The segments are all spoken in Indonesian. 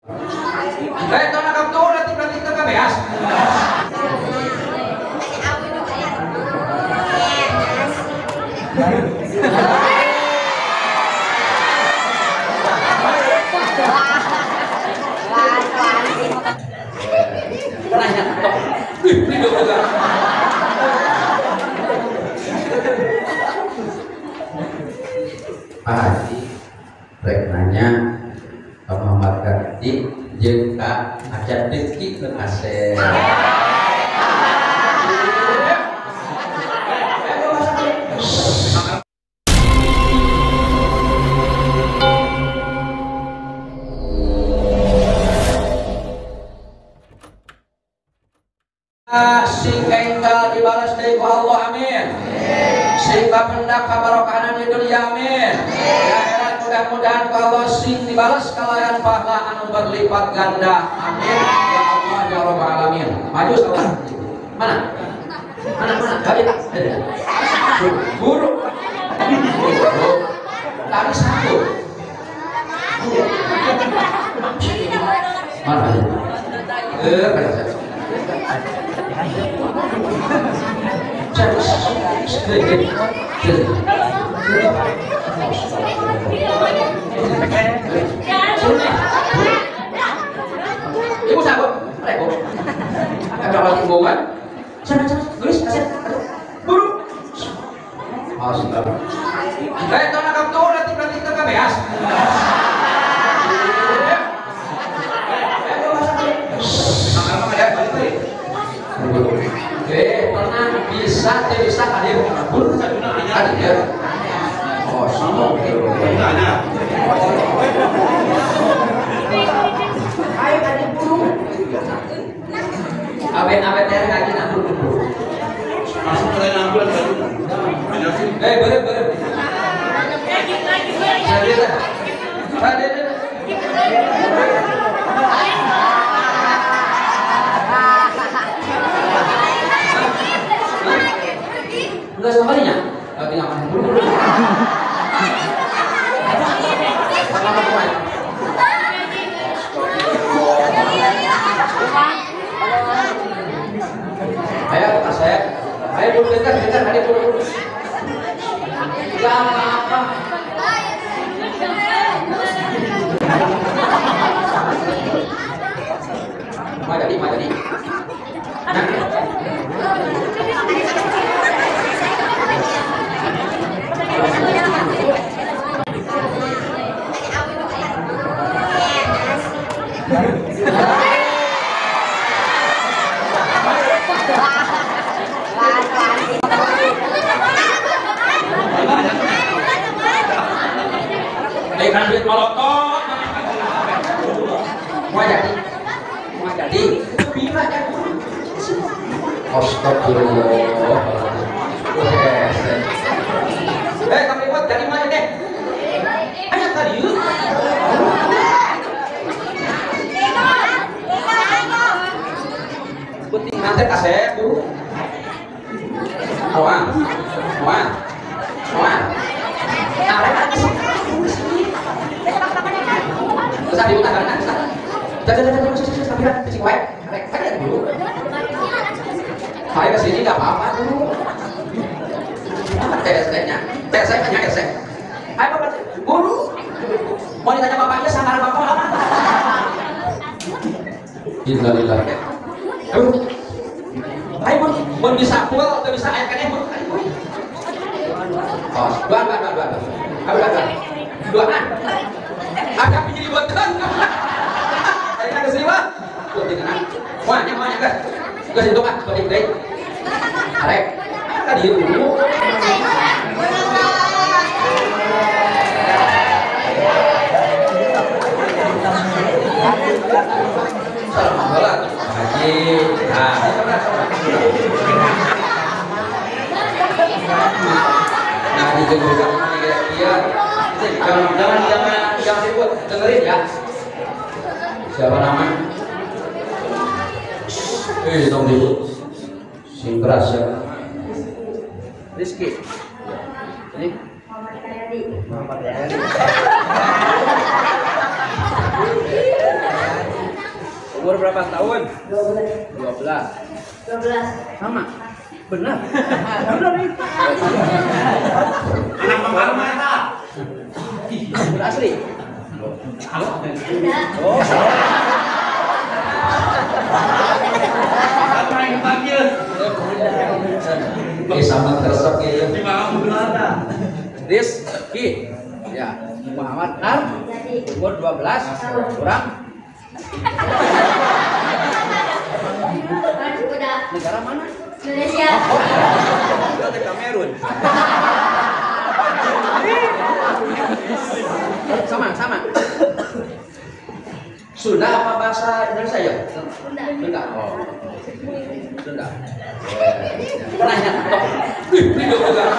Ito nakaptuon natin ka beas. Nanya tok. Hidup juga. Pak Haji rek nanya ke Muhammad Karti jeung ka Acat Rizki ke Asep. Sing enggal dibalas dari Allah, amin. Sing kapendak kabarokahan di dunia, amin. Ya akhirat mudah-mudahan ku Allah sing dibalas kalayan pahala anu berlipat ganda, amin. Ya Allah ya Rabbal alamin. Maju saudara. Mana? Kali tak? Guru. Tadi satu. Mana? Ibu sabuk, repot. Ada lagi hubungan. Sana, tulis, kasih. Buru. Astaga. Ito nakaptuon natin ka beas. Tenang, bisa hadir. Hadir. Oh, sama. Ayo hadir dulu. Abet yang ngaji nambul dulu. Masuk ke dalam bulan baru. Bener. Hadir. Enggak sekalinya, tinggal makan dulu. Ayo kasih, ayo dulu dekat, ayo dulu. Enggak apa-apa. Majadi. Ikan duit malotot. Mau jadi. Bila ya. Astagfirullah. Tapi buat dari mana deh? Ayo tadi yuk. Penting nanti kasih dulu. Awan. Bisa diutarakan kan? Jangan sampai kecil wae. Rek dulu. Saya kesini nggak apa-apa dulu. Tesnya. Ayo bapak, guru. Mau ditanya bapaknya sama bapak. Innalillah. Ayo mau bisa pul atau bisa air kan ibu. Oh, duaan. Agak pinjil buatan. Ayo ke sini Pak. Wahnya kan. Ke situ Pak, balik deh. Arek. Tadi dulu. Salam Haji. Nah, dijenguk dia. Jangan ribut, dengerin ya. Siapa namanya? Dong ribut. Sing keras ya. Rizky. Ini Muhammad Yadi. Umur berapa tahun? 12. 12. Sama. Benar. Benar nih. Anak pemalu mana? Benar asli. Halo. Oh. Apa yang panggil? Sama tersep ya. Di mana Belanda? Rizki. Ya, Muhammad Nar. Umur 12. Kurang. Negara mana? Indonesia. Dari Kamerun. Sama. Sunda apa bahasa Indonesia ya? Sunda. Oh. Sunda. Nanya tok. Hidup juga.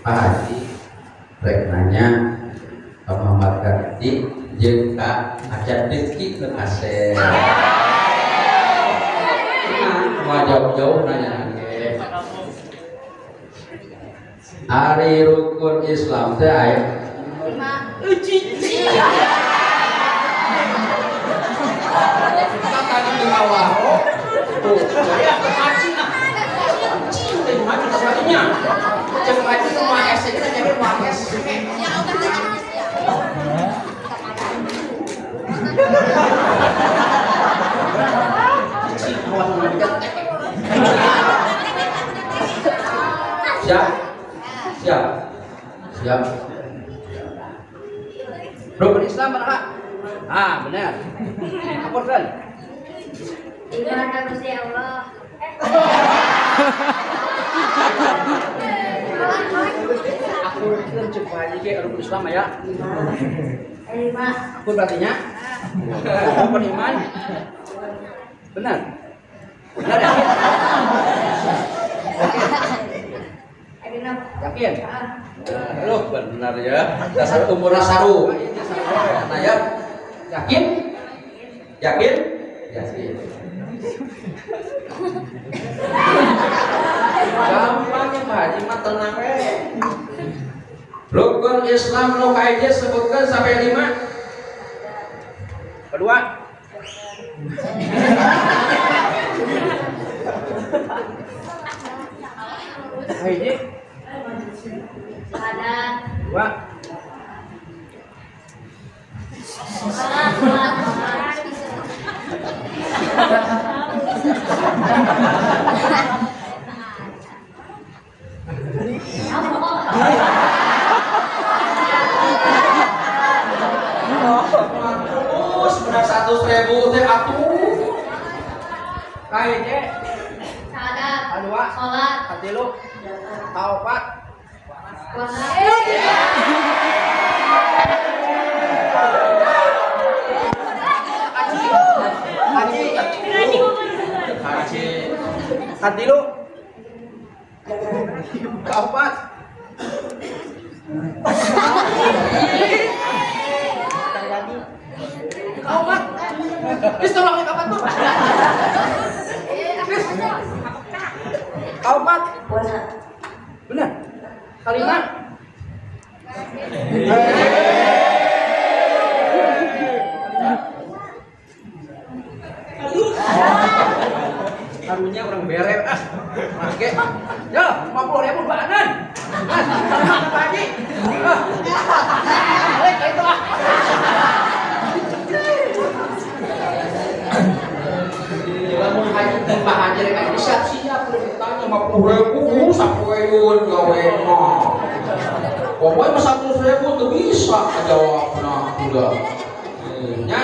Pak Haji rek nanya Pak Muhammad Karti jeung Kak Acan Rizki ke Asep. Mau jauh-jauh nanya nage. Ari rukun Islam teh aya 5. Tadi di bawah. Tuh, ya haji ah. Maju sekalinya. Jangan maju rumah es kita jadi rumah es. Siap. Rukun Islam mana? Ah, benar. Apa kan? Iman dan Gusti Allah. Aku kan coba aja ke rukun Islam ya. Lima. Aku berartinya beriman. Benar. Benar ya? Yakin? Loh, benar ya. Dasar umurnya saru. Nah ya. Yakin? Yakin? Yakin. Gampang ya Pak Haji mah tenang we. Rukun Islam nu kaeje sebutkeun sampai 5. Kedua. Kaeje. Salat. 2. Sudah 100.000 teh atuh. Kaeje. Salat. Kedua. Salat. Katilu. Kaopat. Puasa. Haji. Katilu. Kaopat. Kaopat. Wis tolong kaopat tuh. Kaopat. Puasa. Benar. Kalimat. Karunya orang berer ah. Oke. Ya, 50.000 baanan. Mas, kalimat apa Haji? Balik itu ah. Lamun Haji dan Pak Haji rek siap-siap ditanya 50.000 sapoeun gawe mah. Pokoknya 100.000 tuh bisa jawabna udah. Nya